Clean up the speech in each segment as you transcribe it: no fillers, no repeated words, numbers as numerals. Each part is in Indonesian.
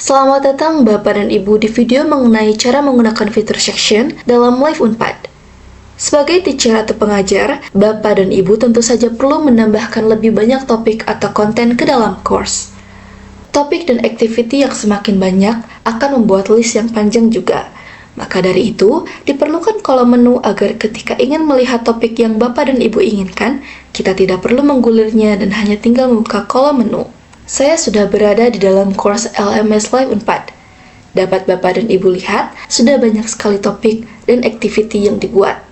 Selamat datang Bapak dan Ibu di video mengenai cara menggunakan fitur section dalam Live Unpad. Sebagai teacher atau pengajar, Bapak dan Ibu tentu saja perlu menambahkan lebih banyak topik atau konten ke dalam course. Topik dan activity yang semakin banyak akan membuat list yang panjang juga. Maka dari itu, diperlukan kolom menu agar ketika ingin melihat topik yang Bapak dan Ibu inginkan, kita tidak perlu menggulirnya dan hanya tinggal membuka kolom menu. Saya sudah berada di dalam course LMS Live Unpad. Dapat Bapak dan Ibu lihat, sudah banyak sekali topik dan activity yang dibuat.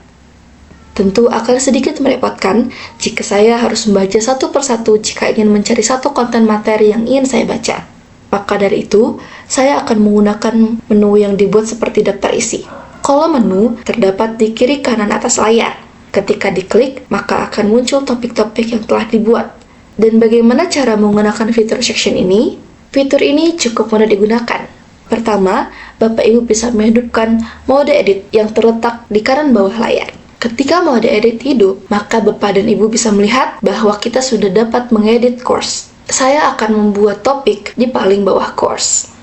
Tentu akan sedikit merepotkan jika saya harus membaca satu persatu jika ingin mencari satu konten materi yang ingin saya baca. Maka dari itu, saya akan menggunakan menu yang dibuat seperti daftar isi. Kolom menu terdapat di kiri kanan atas layar. Ketika diklik, maka akan muncul topik-topik yang telah dibuat. Dan bagaimana cara menggunakan fitur section ini? Fitur ini cukup mudah digunakan. Pertama, Bapak Ibu bisa menghidupkan mode edit yang terletak di kanan bawah layar. Ketika mode edit hidup, maka Bapak dan Ibu bisa melihat bahwa kita sudah dapat mengedit course. Saya akan membuat topik di paling bawah course.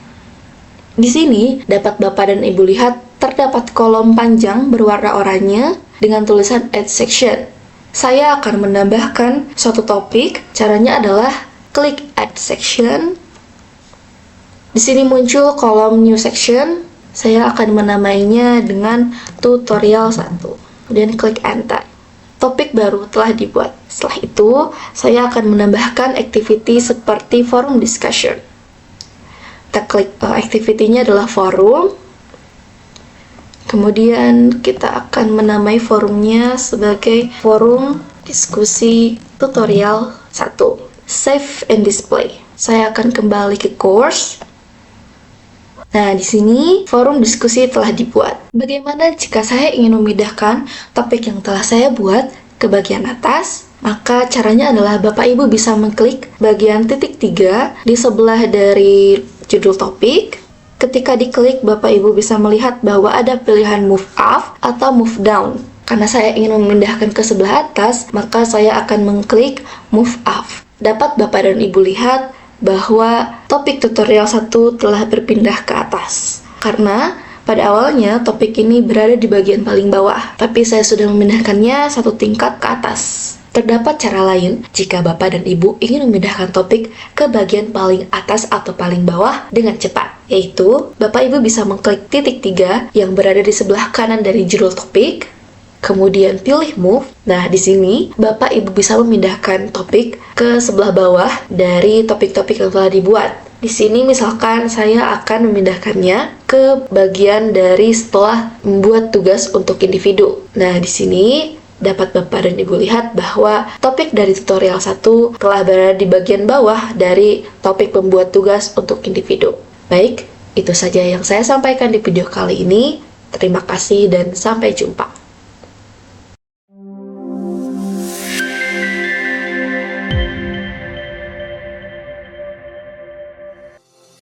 Di sini, dapat Bapak dan Ibu lihat terdapat kolom panjang berwarna oranye dengan tulisan Add Section. Saya akan menambahkan suatu topik. Caranya adalah klik Add Section. Di sini muncul kolom New Section. Saya akan menamainya dengan Tutorial 1. Kemudian klik Enter. Topik baru telah dibuat. Setelah itu, saya akan menambahkan activity seperti forum discussion. Kita klik activity-nya adalah forum. Kemudian kita akan menamai forumnya sebagai forum diskusi tutorial 1. Save and display. Saya akan kembali ke course. Nah, di sini forum diskusi telah dibuat. Bagaimana jika saya ingin memindahkan topik yang telah saya buat ke bagian atas? Maka caranya adalah Bapak Ibu bisa mengklik bagian titik 3 di sebelah dari judul topik. Ketika diklik, Bapak Ibu bisa melihat bahwa ada pilihan move up atau move down. Karena saya ingin memindahkan ke sebelah atas, maka saya akan mengklik move up. Dapat Bapak dan Ibu lihat bahwa topik tutorial 1 telah berpindah ke atas. Karena pada awalnya topik ini berada di bagian paling bawah, tapi saya sudah memindahkannya satu tingkat ke atas. Terdapat cara lain jika Bapak dan Ibu ingin memindahkan topik ke bagian paling atas atau paling bawah dengan cepat, yaitu Bapak Ibu bisa mengklik titik 3 yang berada di sebelah kanan dari judul topik, kemudian pilih move. Nah, di sini Bapak Ibu bisa memindahkan topik ke sebelah bawah dari topik-topik yang telah dibuat. Di sini misalkan saya akan memindahkannya ke bagian dari setelah membuat tugas untuk individu. Nah, di sini dapat Bapak dan Ibu lihat bahwa topik dari tutorial 1 telah berada di bagian bawah dari topik pembuat tugas untuk individu. Baik, itu saja yang saya sampaikan di video kali ini. Terima kasih dan sampai jumpa.